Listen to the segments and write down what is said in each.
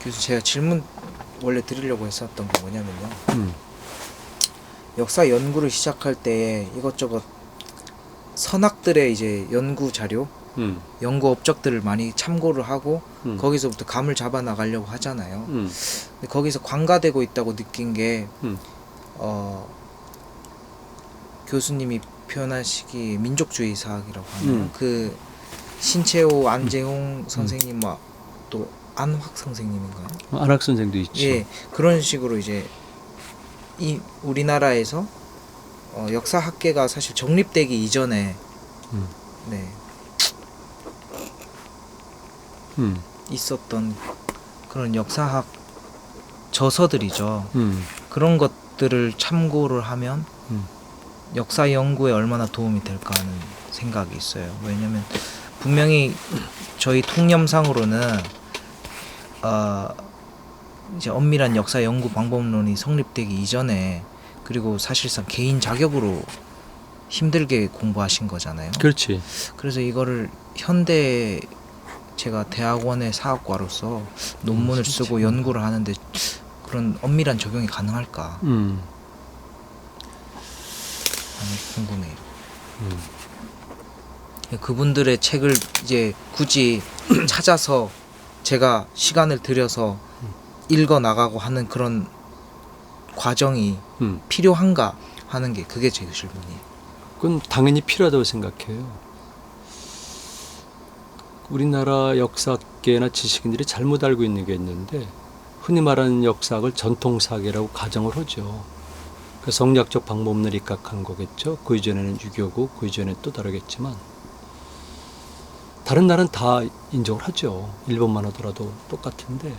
그래서 제가 질문 원래 드리려고 했었던 게 뭐냐면요. 역사 연구를 시작할 때 이것저것 선학들의 이제 연구 자료, 연구 업적들을 많이 참고를 하고 거기서부터 감을 잡아 나가려고 하잖아요. 근데 거기서 관가되고 있다고 느낀 게 교수님이 표현하시기 민족주의 사학이라고 하나요? 그 신채호, 안재홍 선생님, 또 안확 선생님인가요? 안학 선생도 있죠. 예, 그런 식으로 이제 이 우리나라에서 역사 학계가 사실 정립되기 이전에 네, 있었던 그런 역사학 저서들이죠. 그런 것들을 참고를 하면 역사 연구에 얼마나 도움이 될까 하는 생각이 있어요. 왜냐면 분명히 저희 통념상으로는 이제 엄밀한 역사 연구 방법론이 성립되기 이전에, 그리고 사실상 개인 자격으로 힘들게 공부하신 거잖아요. 그렇지. 그래서 이거를 현대 제가 대학원의 사학과로서 논문을 쓰고 연구를 하는데 그런 엄밀한 적용이 가능할까 하는 궁금해요. 그분들의 책을 이제 굳이 찾아서 제가 시간을 들여서 읽어 나가고 하는 그런 과정이 필요한가 하는 게 그게 제 질문이에요. 그건 당연히 필요하다고 생각해요. 우리나라 역사계나 지식인들이 잘못 알고 있는 게 있는데, 흔히 말하는 역사학을 전통사학이라고 가정을 하죠. 그 성리학적 방법론을 입각한 거겠죠. 그 이전에는 유교고 그 이전에 또 다르겠지만 다른 나라는 다 인정을 하죠. 일본만 하더라도 똑같은데.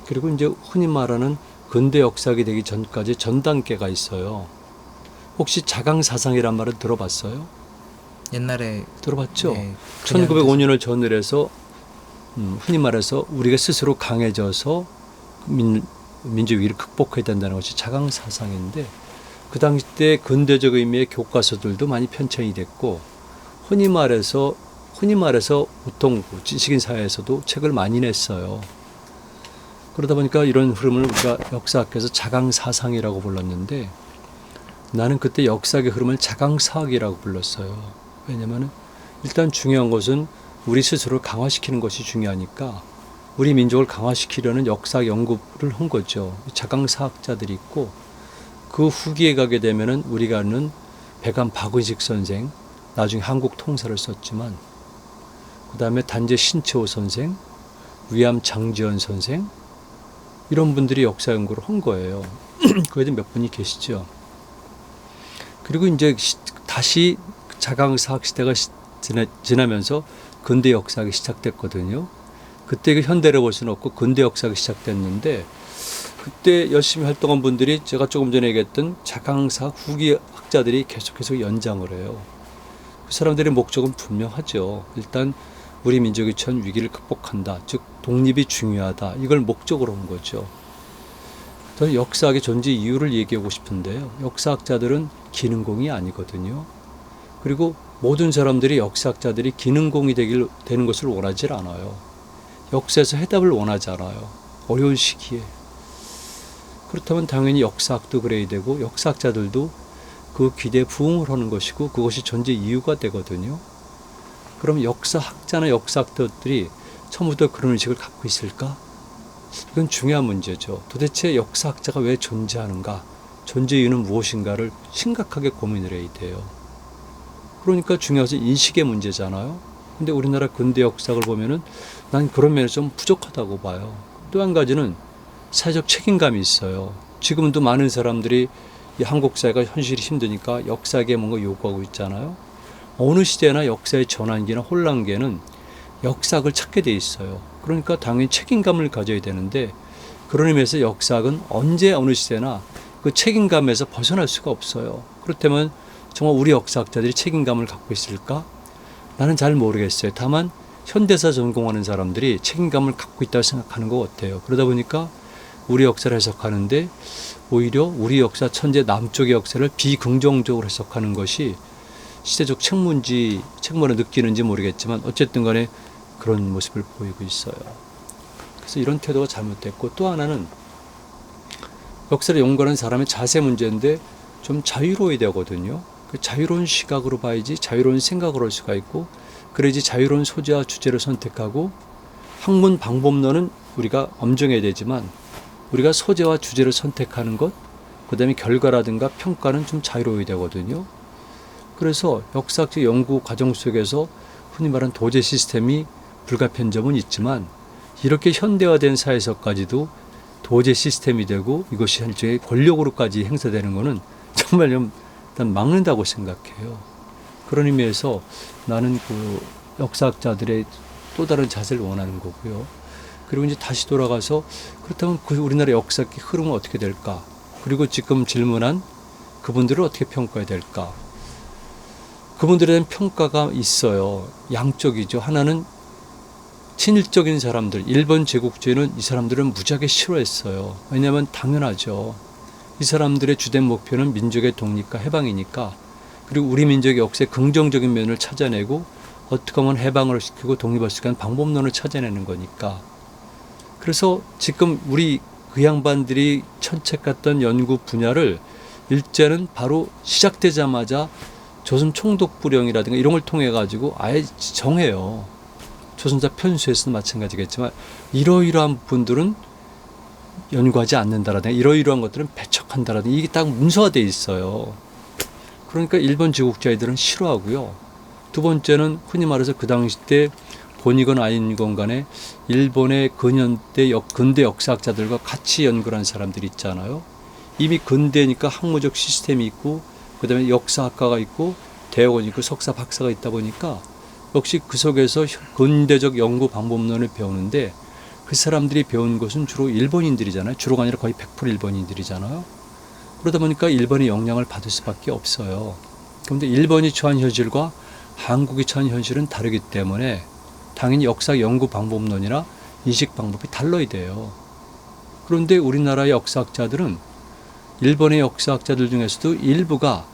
그리고 이제 흔히 말하는 근대 역사학이 되기 전까지 전 단계가 있어요. 혹시 자강사상이란 말을 들어봤어요? 옛날에 들어봤죠? 네, 1905년을 전후로 해서 흔히 말해서 우리가 스스로 강해져서 민족 위기를 극복해야 된다는 것이 자강사상인데, 그 당시 때 근대적 의미의 교과서들도 많이 편찬이 됐고, 흔히 말해서 보통 지식인 사회에서도 책을 많이 냈어요. 그러다 보니까 이런 흐름을 우리가 역사학에서 자강사상이라고 불렀는데, 나는 그때 역사학의 흐름을 자강사학이라고 불렀어요. 왜냐하면 일단 중요한 것은 우리 스스로를 강화시키는 것이 중요하니까 우리 민족을 강화시키려는 역사 연구를 한 거죠. 자강사학자들이 있고, 그 후기에 가게 되면은 우리가 아는 백암 박은식 선생, 나중에 한국 통사를 썼지만, 그 다음에 단재 신채호 선생, 위암 장지연 선생, 이런 분들이 역사 연구를 한 거예요. 거기도 몇 분이 계시죠. 그리고 이제 다시 자강사학 시대가 지나면서 근대 역사학이 시작됐거든요. 그때 현대를 볼 수는 없고 근대 역사학이 시작됐는데, 그때 열심히 활동한 분들이 제가 조금 전에 얘기했던 자강사학 후기 학자들이 계속해서 연장을 해요. 그 사람들의 목적은 분명하죠. 일단 우리 민족이 처한 위기를 극복한다. 즉 독립이 중요하다. 이걸 목적으로 한 거죠. 저는 역사학의 존재 이유를 얘기하고 싶은데요. 역사학자들은 기능공이 아니거든요. 그리고 모든 사람들이 역사학자들이 기능공이 되는 것을 원하지 않아요. 역사에서 해답을 원하지 않아요. 어려운 시기에. 그렇다면 당연히 역사학도 그래야 되고 역사학자들도 그 기대에 부응을 하는 것이고 그것이 존재 이유가 되거든요. 그럼 역사학자나 역사학자들이 처음부터 그런 의식을 갖고 있을까? 이건 중요한 문제죠. 도대체 역사학자가 왜 존재하는가? 존재 이유는 무엇인가를 심각하게 고민을 해야 돼요. 그러니까 중요한 것은 인식의 문제잖아요. 근데 우리나라 근대 역사학을 보면은 난 그런 면에서 좀 부족하다고 봐요. 또 한 가지는 사회적 책임감이 있어요. 지금도 많은 사람들이 이 한국 사회가 현실이 힘드니까 역사학에 뭔가 요구하고 있잖아요. 어느 시대나 역사의 전환기나 혼란기에는 역사학을 찾게 돼 있어요. 그러니까 당연히 책임감을 가져야 되는데, 그런 의미에서 역사학은 언제 어느 시대나 그 책임감에서 벗어날 수가 없어요. 그렇다면 정말 우리 역사학자들이 책임감을 갖고 있을까? 나는 잘 모르겠어요. 다만 현대사 전공하는 사람들이 책임감을 갖고 있다고 생각하는 것 같아요. 그러다 보니까 우리 역사를 해석하는데 오히려 우리 역사 천재 남쪽의 역사를 비긍정적으로 해석하는 것이 시대적 책무로 느끼는지 모르겠지만 어쨌든 간에 그런 모습을 보이고 있어요. 그래서 이런 태도가 잘못됐고, 또 하나는 역사를 연구하는 사람의 자세 문제인데 좀 자유로워야 되거든요. 그 자유로운 시각으로 봐야지 자유로운 생각을 할 수가 있고, 그래야지 자유로운 소재와 주제를 선택하고, 학문 방법론은 우리가 엄정해야 되지만 우리가 소재와 주제를 선택하는 것, 그 다음에 결과라든가 평가는 좀 자유로워야 되거든요. 그래서 역사학적 연구 과정 속에서 흔히 말하는 도제 시스템이 불가피한 점은 있지만, 이렇게 현대화된 사회에서까지도 도제 시스템이 되고 이것이 일종의 권력으로까지 행사되는 것은 정말 좀 일단 막는다고 생각해요. 그런 의미에서 나는 그 역사학자들의 또 다른 자세를 원하는 거고요. 그리고 이제 다시 돌아가서, 그렇다면 그 우리나라 역사의 흐름은 어떻게 될까? 그리고 지금 질문한 그분들을 어떻게 평가해야 될까? 그분들에 대한 평가가 있어요. 양쪽이죠. 하나는 친일적인 사람들, 일본 제국주의는 이 사람들은 무지하게 싫어했어요. 왜냐하면 당연하죠. 이 사람들의 주된 목표는 민족의 독립과 해방이니까, 그리고 우리 민족의 역사의 긍정적인 면을 찾아내고 어떻게 하면 해방을 시키고 독립할 수 있는 방법론을 찾아내는 거니까. 그래서 지금 우리 그 양반들이 천책했던 연구 분야를 일제는 바로 시작되자마자 조선 총독부령이라든가 이런 걸 통해 가지고 아예 정해요. 조선사 편수에서도 마찬가지겠지만 이러이러한 분들은 연구하지 않는다라든가 이러이러한 것들은 배척한다라든가 이게 딱 문서화되어 있어요. 그러니까 일본 제국주의들은 싫어하고요. 두 번째는 흔히 말해서 그 당시 때 본이건 아니건 간에 일본의 근대 역사학자들과 같이 연구를 한 사람들이 있잖아요. 이미 근대니까 학문적 시스템이 있고, 그 다음에 역사학과가 있고, 대학원이 있고, 석사, 박사가 있다 보니까 역시 그 속에서 근대적 연구 방법론을 배우는데, 그 사람들이 배운 것은 주로 일본인들이잖아요. 주로가 아니라 거의 100% 일본인들이잖아요. 그러다 보니까 일본의 영향을 받을 수밖에 없어요. 그런데 일본이 처한 현실과 한국이 처한 현실은 다르기 때문에 당연히 역사 연구 방법론이나 인식 방법이 달라야 돼요. 그런데 우리나라의 역사학자들은 일본의 역사학자들 중에서도 일부가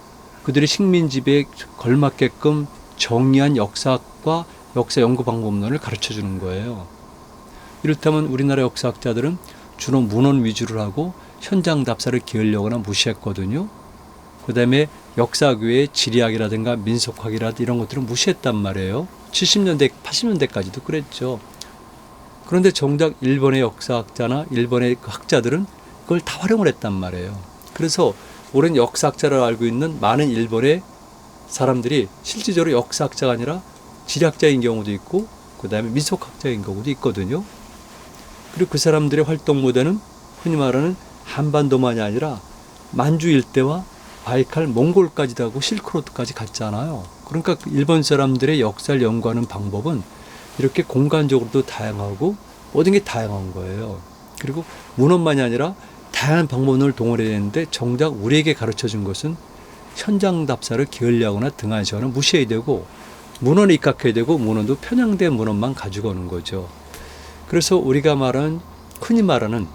그들의 식민지배에 걸맞게끔 정의한 역사학과 역사 연구 방법론을 가르쳐 주는 거예요. 이렇다면 우리나라 역사학자들은 주로 문헌 위주를 하고 현장 답사를 기울이거나 무시했거든요. 그 다음에 역사교의 지리학이라든가 민속학이라든가 이런 것들을 무시했단 말이에요. 70년대, 80년대까지도 그랬죠. 그런데 정작 일본의 역사학자나 일본의 그 학자들은 그걸 다 활용을 했단 말이에요. 그래서 오랜 역사학자를 알고 있는 많은 일본의 사람들이 실질적으로 역사학자가 아니라 지리학자인 경우도 있고, 그 다음에 민속학자인 경우도 있거든요. 그리고 그 사람들의 활동 무대는 흔히 말하는 한반도만이 아니라 만주 일대와 바이칼, 몽골까지도 하고 실크로드까지 갔잖아요. 그러니까 일본 사람들의 역사를 연구하는 방법은 이렇게 공간적으로도 다양하고 모든 게 다양한 거예요. 그리고 문헌만이 아니라 다양한 방법론을 동원해야 되는데, 정작 우리에게 가르쳐준 것은 현장 답사를 게을리하거나 등한시하거나 무시해야 되고, 문헌에 입각해야 되고, 문헌도 편향된 문헌만 가지고 오는 거죠. 그래서 우리가 흔히 말하는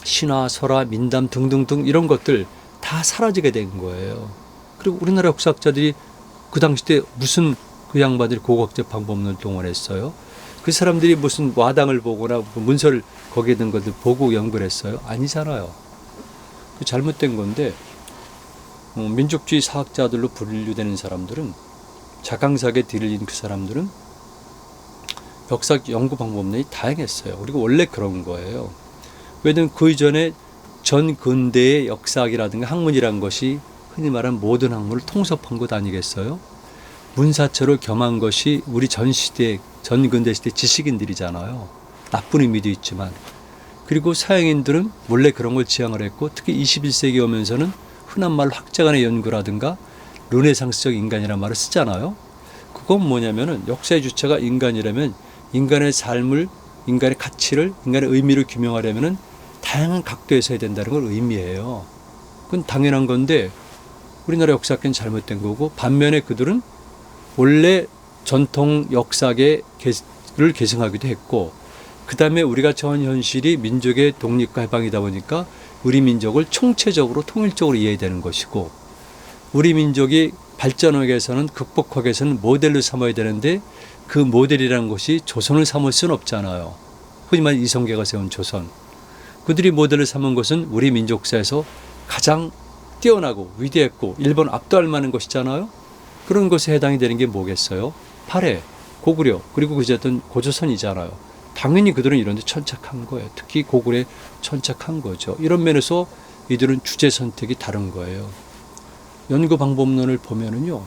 신화, 설화, 민담 등등등 이런 것들 다 사라지게 된 거예요. 그리고 우리나라 역사학자들이 그 당시 때 무슨 그 양반들이 고고학적 방법론을 동원했어요? 그 사람들이 무슨 와당을 보거나 문서를 거기에 든 것들 보고 연구를 했어요? 아니잖아요. 잘못된 건데, 민족주의 사학자들로 분류되는 사람들은, 자강사에 들린 그 사람들은 역사 연구 방법론이 다양했어요. 그리고 원래 그런 거예요. 왜냐하면 그 이전에 전 근대의 역사학이라든가 학문이란 것이 흔히 말하는 모든 학문을 통섭한 것 아니겠어요? 문사처를 겸한 것이 우리 전 근대 시대 지식인들이잖아요. 나쁜 의미도 있지만. 그리고 서양인들은 원래 그런 걸 지향을 했고, 특히 21세기 오면서는 흔한 말로 학자간의 연구라든가 르네상스적 인간이라는 말을 쓰잖아요. 그건 뭐냐면은 역사의 주체가 인간이라면 인간의 삶을, 인간의 가치를, 인간의 의미를 규명하려면은 다양한 각도에서 해야 된다는 걸 의미해요. 그건 당연한 건데 우리나라 역사학계는 잘못된 거고, 반면에 그들은 원래 전통 역사계를 계승하기도 했고, 그 다음에 우리가 처한 현실이 민족의 독립과 해방이다 보니까 우리 민족을 총체적으로 통일적으로 이해해야 되는 것이고, 우리 민족이 발전하기 위해서는 극복하기 위해서는 모델로 삼아야 되는데 그 모델이라는 것이 조선을 삼을 수는 없잖아요. 흔히 말하는 이성계가 세운 조선. 그들이 모델을 삼은 것은 우리 민족사에서 가장 뛰어나고 위대했고 일본 압도할 만한 것이잖아요. 그런 것에 해당이 되는 게 뭐겠어요? 발해, 고구려, 그리고 그제든 고조선이잖아요. 당연히 그들은 이런 데 천착한 거예요. 특히 고구려에 천착한 거죠. 이런 면에서 이들은 주제 선택이 다른 거예요. 연구 방법론을 보면은요,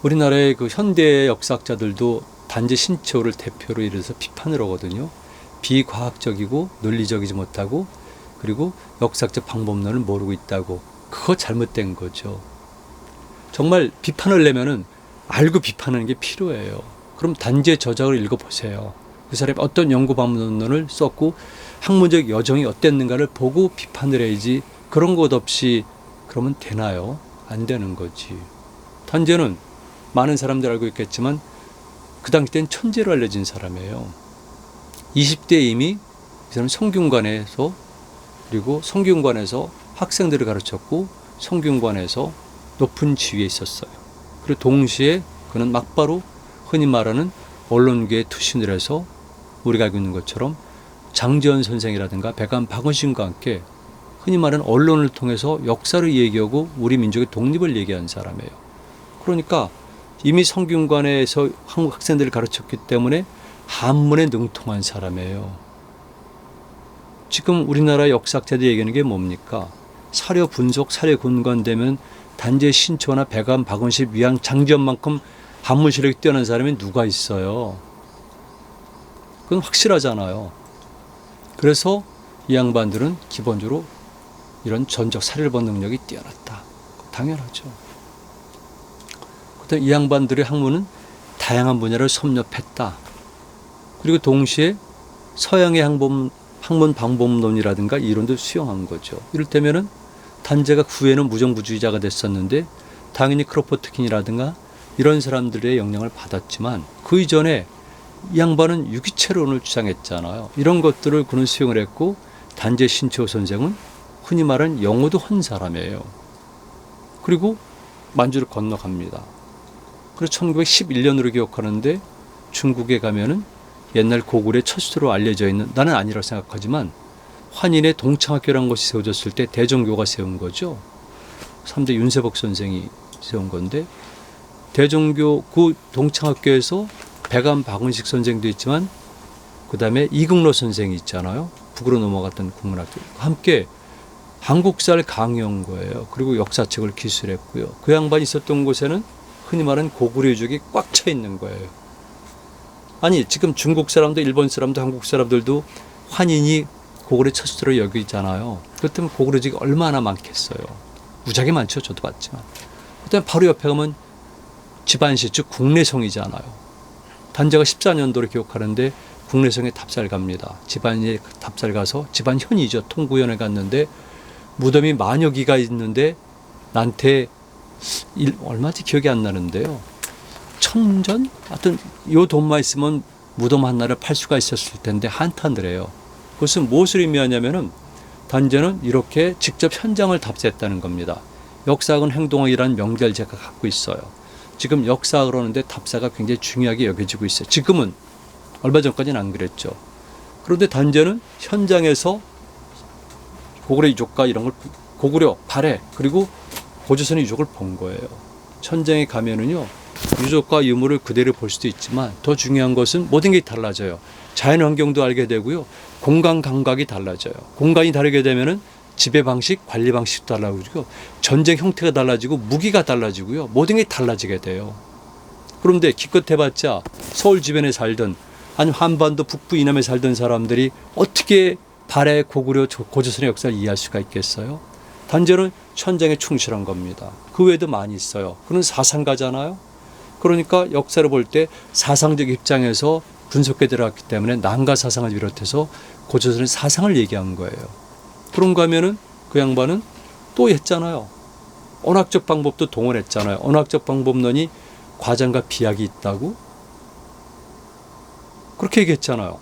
우리나라의 그 현대 역사학자들도 단지 신채호를 대표로 이래서 비판을 하거든요. 비과학적이고 논리적이지 못하고 그리고 역사학적 방법론을 모르고 있다고. 그거 잘못된 거죠. 정말 비판을 내면은 알고 비판하는 게 필요해요. 그럼 단지의 저작을 읽어보세요. 그 사람이 어떤 연구 방법론을 썼고 학문적 여정이 어땠는가를 보고 비판을 해야지. 그런 것 없이 그러면 되나요? 안 되는 거지. 단지는 많은 사람들 알고 있겠지만 그 당시 땐 천재로 알려진 사람이에요. 20대에 이미 이 사람 성균관에서 그리고 성균관에서 학생들을 가르쳤고 성균관에서 높은 지위에 있었어요. 그리고 동시에 그는 막바로 흔히 말하는 언론계에 투신을 해서 우리가 알고 있는 것처럼 장지현 선생이라든가 백암 박원신과 함께 흔히 말하는 언론을 통해서 역사를 얘기하고 우리 민족의 독립을 얘기한 사람이에요. 그러니까 이미 성균관에서 한국 학생들을 가르쳤기 때문에 한문에 능통한 사람이에요. 지금 우리나라 역사학자들이 얘기하는 게 뭡니까? 사료 분석, 사료 근간되면 단지 신초나 백암, 박원식, 위양, 장지현만큼 한문 실력이 뛰어난 사람이 누가 있어요? 그건 확실하잖아요. 그래서 이 양반들은 기본적으로 이런 전적 사료본 능력이 뛰어났다. 당연하죠. 그다음 이 양반들의 학문은 다양한 분야를 섭렵했다. 그리고 동시에 서양의 학문 방법론이라든가 이론도 수용한 거죠. 이를테면은 단제가 후에는 무정부주의자가 됐었는데 당연히 크로포트킨이라든가 이런 사람들의 영향을 받았지만 그 이전에 이 양반은 유기체론을 주장했잖아요. 이런 것들을 그는 수용을 했고 단제 신채호 선생은 흔히 말하는 영어도 한 사람이에요. 그리고 만주를 건너갑니다. 그래서 1911년으로 기억하는데 중국에 가면은 옛날 고구려의 첫 수로 알려져 있는, 나는 아니라고 생각하지만 환인의 동창학교라는 것이 세워졌을 때 대종교가 세운 거죠. 3대 윤세복 선생이 세운 건데 대종교 그 동창학교에서 백암 박은식 선생도 있지만 그 다음에 이국로 선생이 있잖아요. 북으로 넘어갔던 국문학교. 함께 한국사를 강의한 거예요. 그리고 역사책을 기술했고요. 그 양반이 있었던 곳에는 흔히 말하는 고구려족이 꽉 차 있는 거예요. 아니 지금 중국 사람도 일본 사람도 한국 사람들도 환인이 고구려 첫수로 여기잖아요. 그렇다면 고구려족이 얼마나 많겠어요. 무지하게 많죠. 저도 봤지만. 그다음에 바로 옆에 가면 집안시 즉 국내성이잖아요. 단제가 14년도를 기억하는데 국내성에 답살 갑니다. 집안에 답살 가서 집안현이죠. 통구현에 갔는데 무덤이 만여 기가 있는데 나한테 얼마지 기억이 안 나는데요. 천전? 하여튼 요 돈만 있으면 무덤 하나를 팔 수가 있었을 텐데 한탄을 해요. 그것은 무엇을 의미하냐면은 단제는 이렇게 직접 현장을 답사했다는 겁니다. 역사학은 행동학이라는 명제를 제가 갖고 있어요. 지금 역사학을 하는데 답사가 굉장히 중요하게 여겨지고 있어요. 지금은 얼마 전까지는 안 그랬죠. 그런데 단제는 현장에서 고구려 유족과 이런 걸 고구려, 발해 그리고 고조선의 유족을 본 거예요. 현장에 가면은요 유족과 유물을 그대로 볼 수도 있지만 더 중요한 것은 모든 게 달라져요. 자연 환경도 알게 되고요. 공간 감각이 달라져요. 공간이 다르게 되면은 지배 방식, 관리 방식도 달라지고 전쟁 형태가 달라지고 무기가 달라지고요. 모든 게 달라지게 돼요. 그런데 기껏 해봤자 서울 주변에 살던 아니면 한반도 북부 이남에 살던 사람들이 어떻게 발해 고구려 고조선의 역사를 이해할 수가 있겠어요? 단제는 현장에 충실한 겁니다. 그 외에도 많이 있어요. 그는 사상가잖아요. 그러니까 역사를 볼 때 사상적 입장에서 분석해 들어갔기 때문에 난가 사상을 비롯해서 고조선의 사상을 얘기한 거예요. 그런가 하면은 그 양반은 또 했잖아요. 언학적 방법도 동원했잖아요. 언학적 방법론이 과장과 비약이 있다고 그렇게 얘기했잖아요.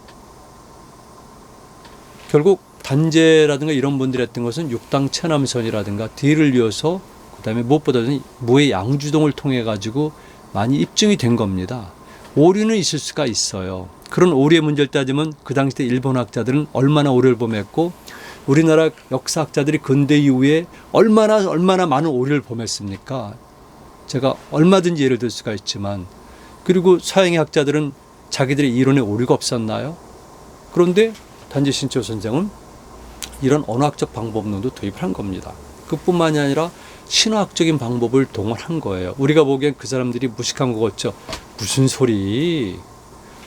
결국 단제라든가 이런 분들이 했던 것은 육당 체남선이라든가 뒤를 이어서 그다음에 무엇보다는 무의 양주동을 통해 가지고 많이 입증이 된 겁니다. 오류는 있을 수가 있어요. 그런 오류의 문제를 따지면 그 당시 때 일본 학자들은 얼마나 오류를 범했고 우리나라 역사학자들이 근대 이후에 얼마나 많은 오류를 범했습니까? 제가 얼마든지 예를 들 수가 있지만 그리고 서양의 학자들은 자기들의 이론에 오류가 없었나요? 그런데 단지 신초 선생은 이런 언어학적 방법론도 도입을 한 겁니다. 그뿐만이 아니라 신화학적인 방법을 동원한 거예요. 우리가 보기엔 그 사람들이 무식한 거 같죠. 무슨 소리.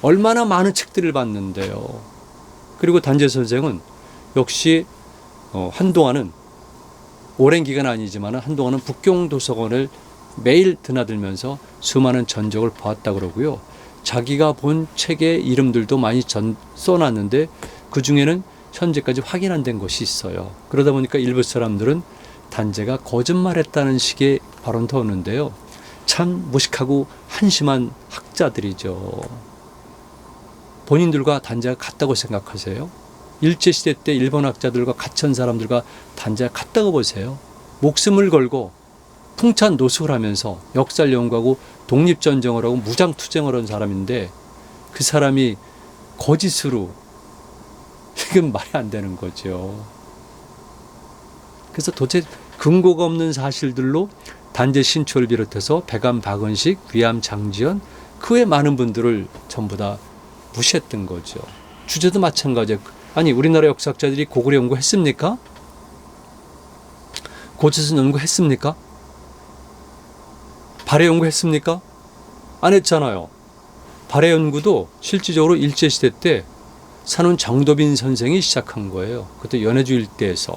얼마나 많은 책들을 봤는데요. 그리고 단재 선생은 역시 한동안은 오랜 기간 아니지만 한동안은 북경도서관을 매일 드나들면서 수많은 전적을 보았다 그러고요. 자기가 본 책의 이름들도 많이 써놨는데 그중에는 현재까지 확인 안 된 것이 있어요. 그러다 보니까 일부 사람들은 단재가 거짓말했다는 식의 발언도 오는데요. 참 무식하고 한심한 학자들이죠. 본인들과 단재가 같다고 생각하세요? 일제시대 때 일본 학자들과 같이 한 사람들과 단재가 같다고 보세요. 목숨을 걸고 풍찬 노숙을 하면서 역사를 연구하고 독립전쟁을 하고 무장투쟁을 한 사람인데 그 사람이 거짓으로 이건 말이 안 되는 거죠. 그래서 도대체 근거가 없는 사실들로 단재 신초를 비롯해서 배감 박은식, 위암 장지연 그 외 많은 분들을 전부 다 무시했던 거죠. 주제도 마찬가지예요. 아니 우리나라 역사학자들이 고구려 연구했습니까? 고조선 연구했습니까? 발해 연구했습니까? 안 했잖아요. 발해 연구도 실질적으로 일제시대 때 산원 정도빈 선생이 시작한 거예요. 그때 연해주 일대에서.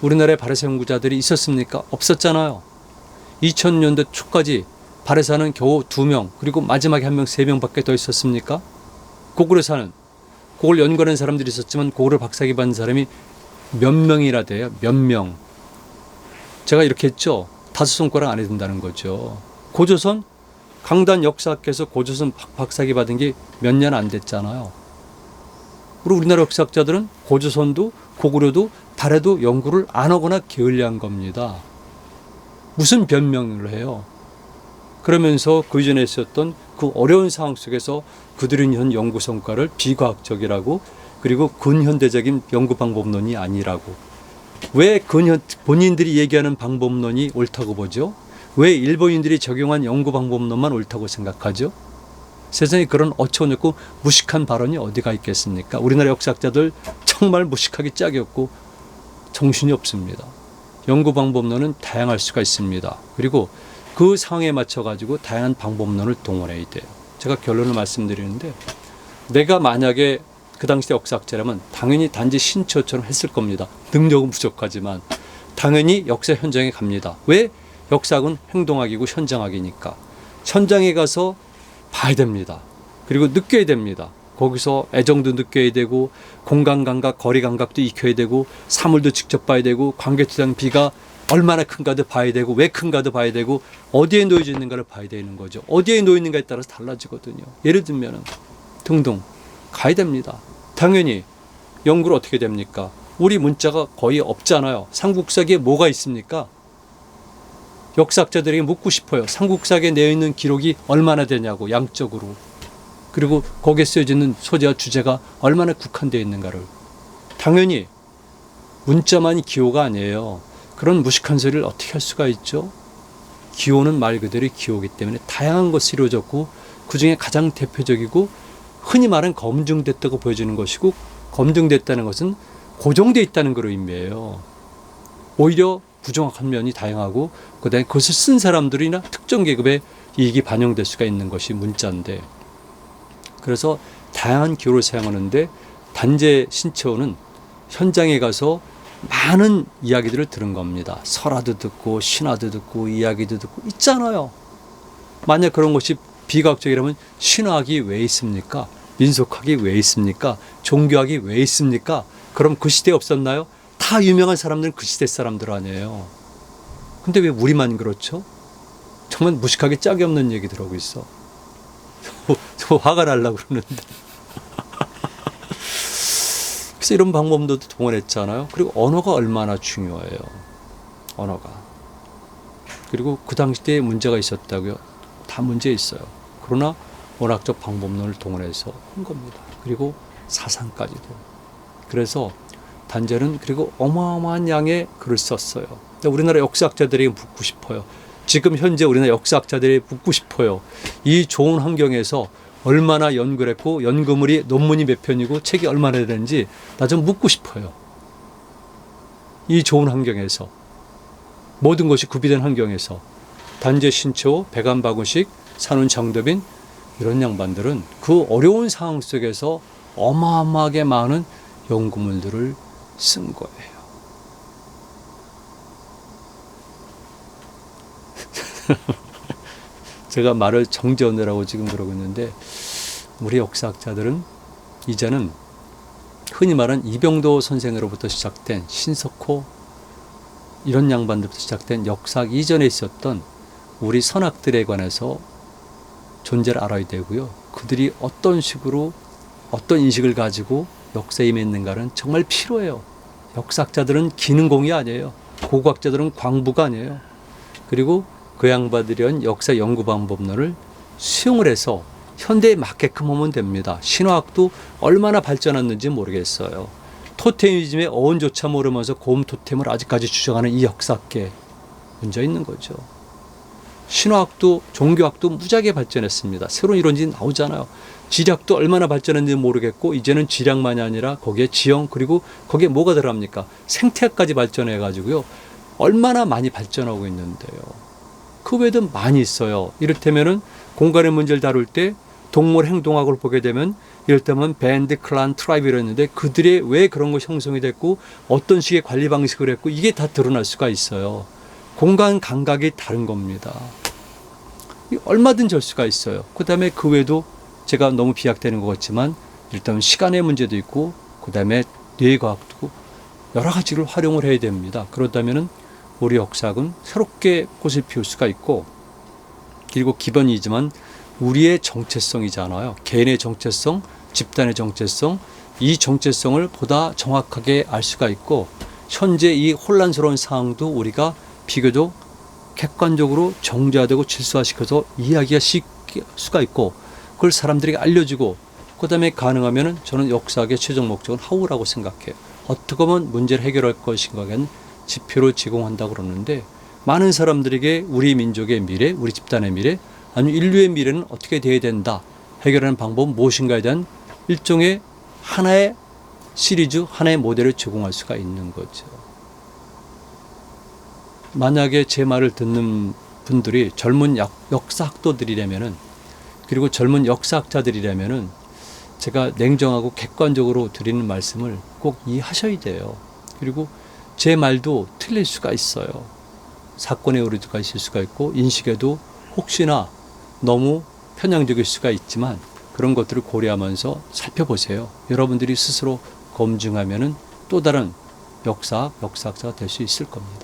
우리나라에 발해사 연구자들이 있었습니까? 없었잖아요. 2000년대 초까지 발해사는 겨우 2명, 그리고 마지막에 1명, 3명밖에 더 있었습니까? 고구려사는 그걸 연구하는 사람들이 있었지만 고구려 박사기 받은 사람이 몇 명이라 돼요. 몇 명. 제가 이렇게 했죠. 5손가락 안에 든다는 거죠. 고조선 강단 역사학께서 고조선 박사기 받은 게 몇 년 안 됐잖아요. 그리고 우리나라 역사학자들은 고조선도 고구려도 발해도 연구를 안 하거나 게을리한 겁니다. 무슨 변명을 해요. 그러면서 그 이전에 있었던 그 어려운 상황 속에서 그들은 현 연구 성과를 비과학적이라고 그리고 근현대적인 연구 방법론이 아니라고. 왜 본인들이 얘기하는 방법론이 옳다고 보죠? 왜 일본인들이 적용한 연구 방법론만 옳다고 생각하죠? 세상에 그런 어처구니없고 무식한 발언이 어디가 있겠습니까? 우리나라 역사학자들 정말 무식하기 짝이 없고 정신이 없습니다. 연구 방법론은 다양할 수가 있습니다. 그리고 그 상황에 맞춰가지고 다양한 방법론을 동원해야 돼요. 제가 결론을 말씀드리는데 내가 만약에 그 당시 역사학자라면 당연히 단지 신초처럼 했을 겁니다. 능력은 부족하지만 당연히 역사 현장에 갑니다. 왜? 역사학은 행동학이고 현장학이니까. 현장에 가서 봐야 됩니다. 그리고 느껴야 됩니다. 거기서 애정도 느껴야 되고 공간 감각, 거리 감각도 익혀야 되고 사물도 직접 봐야 되고 관계투장 비가 얼마나 큰가도 봐야 되고 왜 큰가도 봐야 되고 어디에 놓여져 있는가를 봐야 되는 거죠. 어디에 놓여 있는가에 따라서 달라지거든요. 예를 들면 등등 가야 됩니다. 당연히 연구를 어떻게 됩니까? 우리 문자가 거의 없잖아요. 삼국사기에 뭐가 있습니까? 역사학자들에게 묻고 싶어요. 삼국사기에 내어있는 기록이 얼마나 되냐고 양적으로. 그리고 거기에 쓰여지는 소재와 주제가 얼마나 국한되어 있는가를. 당연히 문자만이 기호가 아니에요. 그런 무식한 소리를 어떻게 할 수가 있죠? 기호는 말 그대로 기호이기 때문에 다양한 것이 이루어졌고 그중에 가장 대표적이고 흔히 말하는 검증됐다고 보여지는 것이고 검증됐다는 것은 고정되어 있다는 걸 의미해요. 오히려 부정확한 면이 다양하고 그다음에 그것을 쓴 사람들이나 특정 계급의 이익이 반영될 수가 있는 것이 문자인데 그래서 다양한 기호를 사용하는데 단재 신채호는 현장에 가서 많은 이야기들을 들은 겁니다. 설화도 듣고 신화도 듣고 이야기도 듣고 있잖아요. 만약 그런 것이 비과학적이라면 신화학이 왜 있습니까? 민속학이 왜 있습니까? 종교학이 왜 있습니까? 그럼 그 시대에 없었나요? 다 유명한 사람들은 그 시대 사람들 아니에요. 근데 왜 우리만 그렇죠? 정말 무식하게 짝이 없는 얘기들 하고 있어. 저 화가 날라고 그러는데. 그래서 이런 방법도 동원했잖아요. 그리고 언어가 얼마나 중요해요. 언어가. 그리고 그 당시 때 문제가 있었다고요. 다 문제 있어요. 그러나 원학적 방법론을 동원해서 한 겁니다. 그리고 사상까지도. 그래서 단전은 그리고 어마어마한 양의 글을 썼어요. 근데 우리나라 역사학자들에게 묻고 싶어요. 지금 현재 우리나라 역사학자들에게 묻고 싶어요. 이 좋은 환경에서 얼마나 연구를 했고 연구물이 논문이 몇 편이고 책이 얼마나 되는지 나 좀 묻고 싶어요. 이 좋은 환경에서 모든 것이 구비된 환경에서 단재 신채호, 백안박우식, 산훈 장덕빈 이런 양반들은 그 어려운 상황 속에서 어마어마하게 많은 연구물들을 쓴 거예요. 제가 말을 정지언으라고 지금 그러고 있는데 우리 역사학자들은 이제는 흔히 말하는 이병도 선생으로부터 시작된 신석호 이런 양반들부터 시작된 역사학 이전에 있었던 우리 선학들에 관해서 존재를 알아야 되고요. 그들이 어떤 식으로 어떤 인식을 가지고 역사에 임했는가는 정말 필요해요. 역사학자들은 기능공이 아니에요. 고고학자들은 광부가 아니에요. 그리고 그 양반들이 한 역사 연구 방법론을 수용을 해서 현대에 맞게끔 하면 됩니다. 신화학도 얼마나 발전했는지 모르겠어요. 토테미즘의 어원조차 모르면서 곰 토템을 아직까지 주장하는 이 역사학계 문제 있는 거죠. 신화학도 종교학도 무지하게 발전했습니다. 새로운 이론이 나오잖아요. 지리학도 얼마나 발전했는지 모르겠고 이제는 지리학만이 아니라 거기에 지형 그리고 거기에 뭐가 들어갑니까? 생태학까지 발전해가지고요. 얼마나 많이 발전하고 있는데요. 그 외에도 많이 있어요. 이를테면은 공간의 문제를 다룰 때 동물 행동학을 보게 되면 이를테면 밴드, 클란, 트라이브 이랬는데 그들의 왜 그런 것이 형성이 됐고 어떤 식의 관리 방식을 했고 이게 다 드러날 수가 있어요. 공간 감각이 다른 겁니다. 얼마든지 할 수가 있어요. 그 다음에 그 외에도 제가 너무 비약되는 것 같지만 일단 시간의 문제도 있고 그 다음에 뇌과학도 여러 가지를 활용을 해야 됩니다. 그렇다면 우리 역사학은 새롭게 꽃을 피울 수가 있고 그리고 기본이지만 우리의 정체성이잖아요. 개인의 정체성, 집단의 정체성, 이 정체성을 보다 정확하게 알 수가 있고 현재 이 혼란스러운 상황도 우리가 비교적 객관적으로 정제화되고 질서화시켜서 이해하기가 쉽게 수가 있고 그걸 사람들에게 알려주고 그 다음에 가능하면 저는 역사학의 최종 목적은 하우라고 생각해요. 어떻게 하면 문제를 해결할 것인가는 지표를 제공한다고 그러는데 많은 사람들에게 우리 민족의 미래, 우리 집단의 미래 아니면 인류의 미래는 어떻게 돼야 된다. 해결하는 방법은 무엇인가에 대한 일종의 하나의 시리즈, 하나의 모델을 제공할 수가 있는 거죠. 만약에 제 말을 듣는 분들이 젊은 역사학도들이라면은 그리고 젊은 역사학자들이라면은 제가 냉정하고 객관적으로 드리는 말씀을 꼭 이해하셔야 돼요. 그리고 제 말도 틀릴 수가 있어요. 사건의 오류가 있을 수가 있고 인식에도 혹시나 너무 편향적일 수가 있지만 그런 것들을 고려하면서 살펴보세요. 여러분들이 스스로 검증하면은 또 다른 역사학자가 될 수 있을 겁니다.